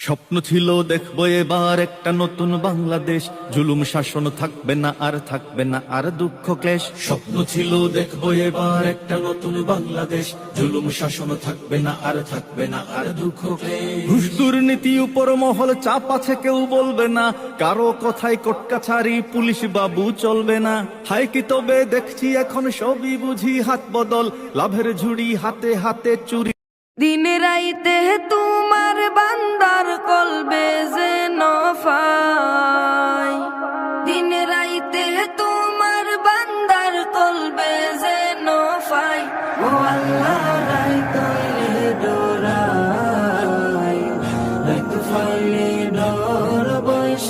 স্বপ্ন ছিল দেখবো এবার একটা নতুন বাংলাদেশ, জুলুম শাসন থাকবে না আর থাকবে না আর দুঃখ ক্লেশ। স্বপ্ন ছিল দেখবো এবার একটা নতুন বাংলাদেশ, জুলুম শাসন থাকবে না আর থাকবে না আর দুঃখ ক্লেশ। ঘুষ দুর্নীতি উপর মহল চাপ আছে, কেউ বলবে না, কারো কথায় কোটকাছারি পুলিশ বাবু চলবে না। হায় কি তবে দেখছি এখন সবই বুঝি হাত বদল, লাভের ঝুড়ি হাতে হাতে চুরি। দিনে রাইতে তোমার বান্দার কলবে যেন ফাই, দিনে রাইতে তোমার বান্দার কলবে যেন ফাই। ও আল্লাহ রাই তৈলে ডোরাই, রাই তো ফাইলে ডর বৈশ